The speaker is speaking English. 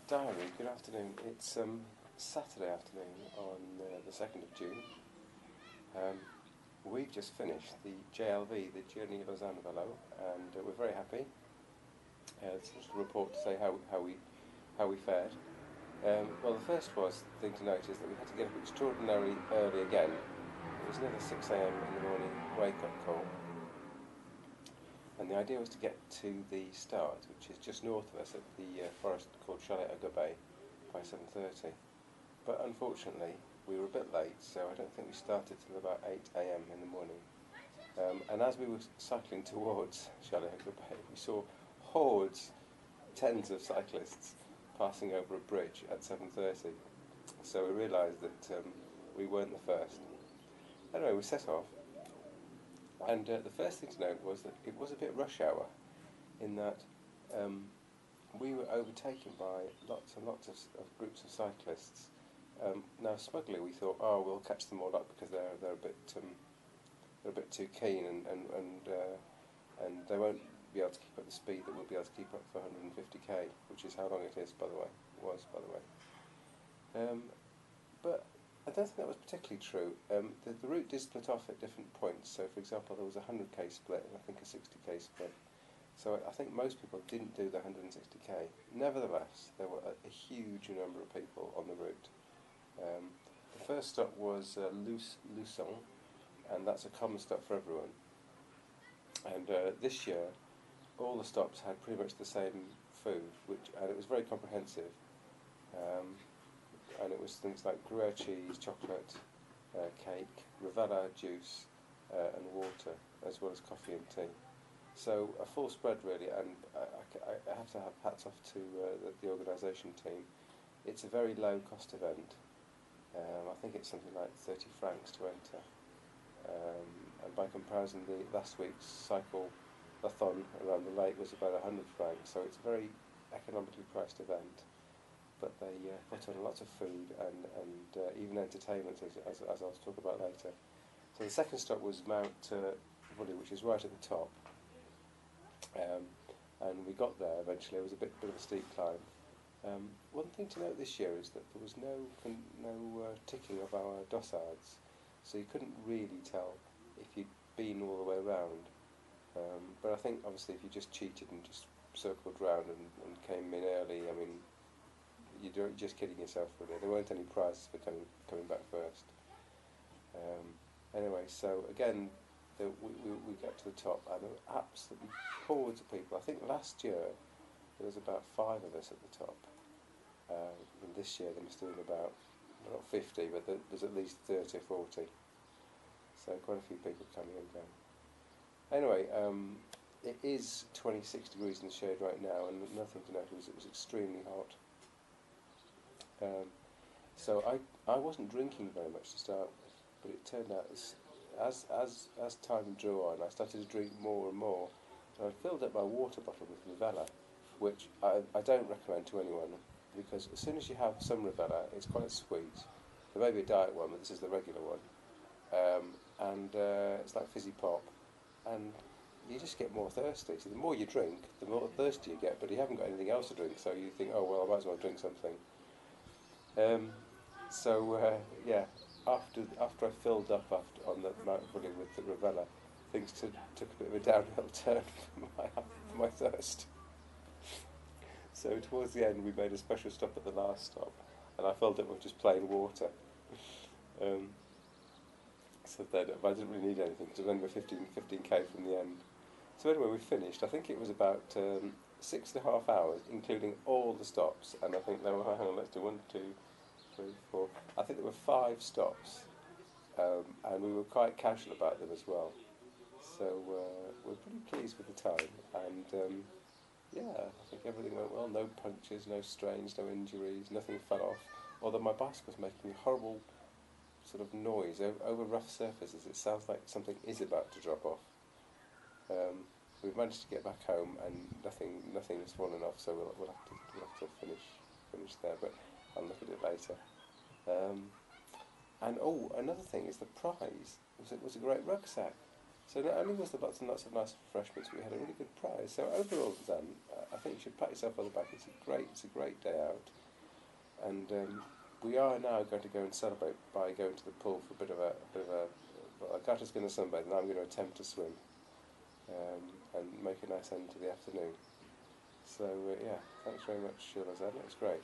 Diary, good afternoon. It's Saturday afternoon on the 2nd of June. We've just finished the JLV, the Journey of Lausanne Velo, and we're very happy. It's just a report to say how we fared. Well, the first thing to note is that we had to get up extraordinarily early again. It was another 6 a.m. in the morning wake-up call. And the idea was to get to the start, which is just north of us at the forest called Chalet au Gabay, by 7:30. But unfortunately, we were a bit late, so I don't think we started till about 8 a.m. in the morning. And as we were cycling towards Chalet au Gabay, we saw hordes, tens of cyclists, passing over a bridge at 7:30. So we realised that we weren't the first. Anyway, we set off. And the first thing to note was that it was a bit rush hour, in that we were overtaken by lots and lots of groups of cyclists. Now, smugly we thought, oh, we'll catch them all up because they're a bit too keen, and they won't be able to keep up the speed that we'll be able to keep up for 150k, which is how long it is, by the way. But I don't think that was particularly true. The route did split off at different points. So, for example, there was a 100k split and I think a 60k split. So I think most people didn't do the 160k. Nevertheless, there were a huge number of people on the route. The first stop was Luçon, and that's a common stop for everyone. And this year, all the stops had pretty much the same food, and it was very comprehensive. And it was things like Gruyere cheese, chocolate, cake, Rivella juice, and water, as well as coffee and tea. So a full spread really, and I have to have hats off to the organisation team. It's a very low cost event. I think it's something like 30 francs to enter. And by comparison, the last week's cycle-a-thon around the lake was about 100 francs, so it's a very economically priced event. But they put on lots of food and even entertainment, as I'll talk about later. So the second stop was Mount Vully, which is right at the top. And we got there eventually. It was a bit of a steep climb. One thing to note this year is that there was no ticking of our dossards, so you couldn't really tell if you'd been all the way around. But I think obviously if you just cheated and just circled round and came in early, I mean, you're just kidding yourself really. There weren't any prizes for coming back first. Anyway, so again, we got to the top, and there were absolutely hordes of people. I think last year there was about 5 of us at the top. And this year there must have been about, not 50, but there's at least 30 or 40. So quite a few people coming and going. Anyway, it is 26 degrees in the shade right now, and another thing to note was it was extremely hot. So I wasn't drinking very much to start with, but it turned out as time drew on, I started to drink more and more, and I filled up my water bottle with Rivella, which I don't recommend to anyone, because as soon as you have some Rivella, it's quite sweet. There may be a diet one, but this is the regular one, and it's like fizzy pop, and you just get more thirsty. So the more you drink, the more thirsty you get, but you haven't got anything else to drink, so you think, oh well, I might as well drink something. Yeah, after I filled up on the Mount Vully with the Rivella, things took a bit of a downhill turn for my thirst. So towards the end, we made a special stop at the last stop, and I filled it with just plain water. So then I didn't really need anything, because it was only 15k from the end. So anyway, we finished. I think it was about 6.5 hours, including all the stops, and I think there were, hang on, let's do 1, 2, 3, 4. I think there were 5 stops, and we were quite casual about them as well. So we're pretty pleased with the time, and yeah, I think everything went well. No punctures, no strains, no injuries, nothing fell off. Although my bicycle's making a horrible sort of noise over rough surfaces. It sounds like something is about to drop off. We've managed to get back home, and nothing has fallen off. So we'll have to finish there. But I'll look at it later. And another thing is the prize was a great rucksack. So not only was there lots and lots of nice refreshments, we had a really good surprised. So overall, Dan, I think you should pat yourself on the back. It's a great day out, and we are now going to go and celebrate by going to the pool for a bit of a. Well, Agata's going to sunbathe, and I'm going to attempt to swim, and make a nice end to the afternoon. So yeah, thanks very much, Lazan. It was great.